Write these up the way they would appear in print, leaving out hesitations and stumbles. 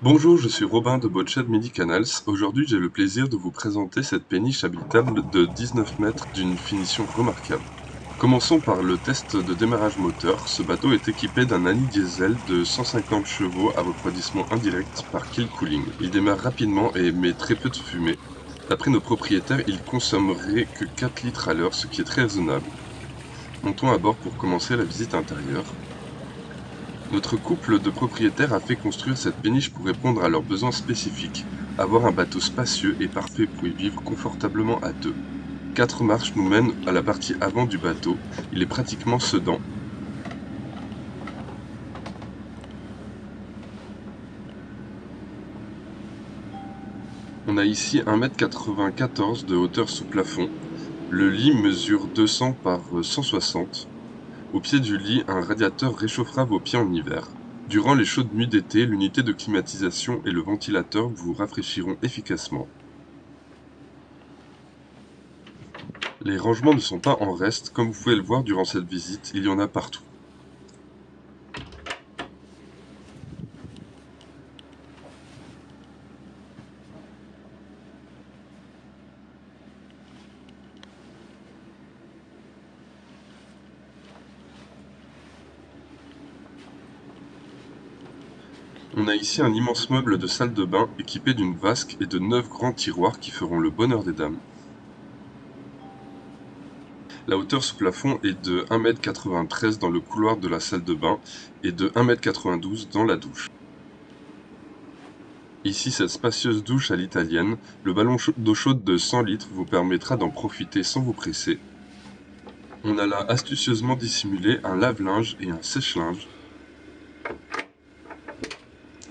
Bonjour, je suis Robin de Botched Midi Canals. Aujourd'hui, j'ai le plaisir de vous présenter cette péniche habitable de 19 mètres d'une finition remarquable. Commençons par le test de démarrage moteur. Ce bateau est équipé d'un Ali diesel de 150 chevaux à refroidissement indirect par Kill Cooling. Il démarre rapidement et émet très peu de fumée. D'après nos propriétaires, il consommerait que 4 litres à l'heure, ce qui est très raisonnable. Montons à bord pour commencer la visite intérieure. Notre couple de propriétaires a fait construire cette péniche pour répondre à leurs besoins spécifiques, avoir un bateau spacieux et parfait pour y vivre confortablement à deux. 4 marches nous mènent à la partie avant du bateau, il est pratiquement sedan. On a ici 1,94 m de hauteur sous plafond. Le lit mesure 200 par 160. Au pied du lit, un radiateur réchauffera vos pieds en hiver. Durant les chaudes nuits d'été, l'unité de climatisation et le ventilateur vous rafraîchiront efficacement. Les rangements ne sont pas en reste, comme vous pouvez le voir durant cette visite, il y en a partout. On a ici un immense meuble de salle de bain équipé d'une vasque et de 9 grands tiroirs qui feront le bonheur des dames. La hauteur sous plafond est de 1,93 m dans le couloir de la salle de bain et de 1,92 m dans la douche. Ici, cette spacieuse douche à l'italienne, le ballon d'eau chaude de 100 litres vous permettra d'en profiter sans vous presser. On a là astucieusement dissimulé un lave-linge et un sèche-linge.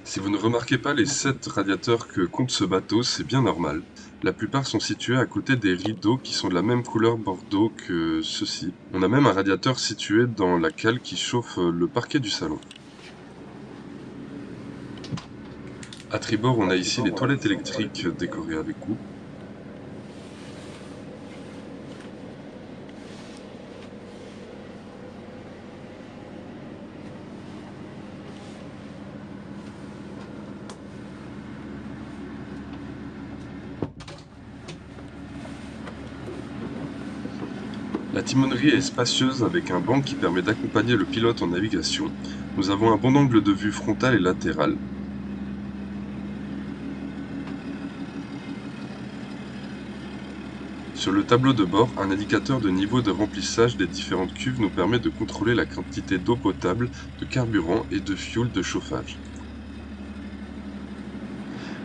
Si vous ne remarquez pas les 7 radiateurs que compte ce bateau, c'est bien normal. La plupart sont situés à côté des rideaux qui sont de la même couleur bordeaux que ceux-ci. On a même un radiateur situé dans la cale qui chauffe le parquet du salon. À tribord, on a ici les toilettes électriques décorées avec goût. La timonerie est spacieuse avec un banc qui permet d'accompagner le pilote en navigation. Nous avons un bon angle de vue frontal et latéral. Sur le tableau de bord, un indicateur de niveau de remplissage des différentes cuves nous permet de contrôler la quantité d'eau potable, de carburant et de fioul de chauffage.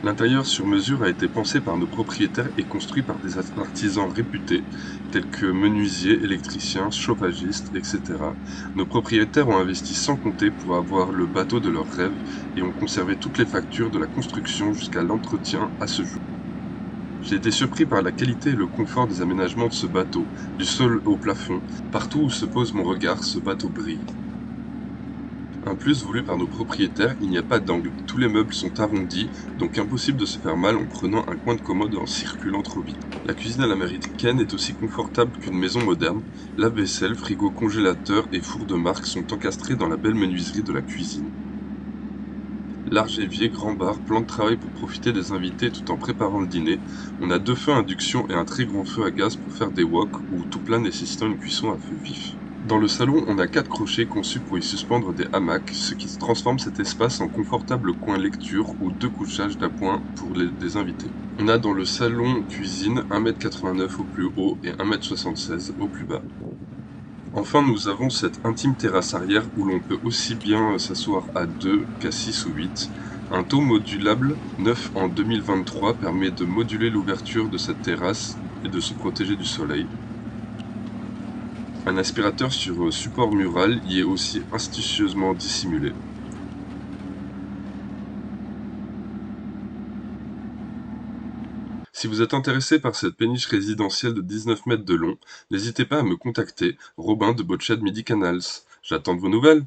L'intérieur sur mesure a été pensé par nos propriétaires et construit par des artisans réputés, tels que menuisiers, électriciens, chauffagistes, etc. Nos propriétaires ont investi sans compter pour avoir le bateau de leurs rêves et ont conservé toutes les factures de la construction jusqu'à l'entretien à ce jour. J'ai été surpris par la qualité et le confort des aménagements de ce bateau, du sol au plafond. Partout où se pose mon regard, ce bateau brille. Un plus voulu par nos propriétaires, il n'y a pas d'angle. Tous les meubles sont arrondis, donc impossible de se faire mal en prenant un coin de commode en circulant trop vite. La cuisine à l'américaine est aussi confortable qu'une maison moderne. Lave-vaisselle, frigo congélateur et four de marque sont encastrés dans la belle menuiserie de la cuisine. Large évier, grand bar, plan de travail pour profiter des invités tout en préparant le dîner. On a 2 feux à induction et un très grand feu à gaz pour faire des woks ou tout plat nécessitant une cuisson à feu vif. Dans le salon, on a 4 crochets conçus pour y suspendre des hamacs, ce qui transforme cet espace en confortable coin lecture ou 2 couchages d'appoint pour des invités. On a dans le salon cuisine 1,89 m au plus haut et 1,76 m au plus bas. Enfin, nous avons cette intime terrasse arrière où l'on peut aussi bien s'asseoir à 2 qu'à 6 ou 8. Un taux modulable, neuf en 2023, permet de moduler l'ouverture de cette terrasse et de se protéger du soleil. Un aspirateur sur support mural y est aussi astucieusement dissimulé. Si vous êtes intéressé par cette péniche résidentielle de 19 mètres de long, n'hésitez pas à me contacter, Robin de Botched Midi Canals. J'attends de vos nouvelles.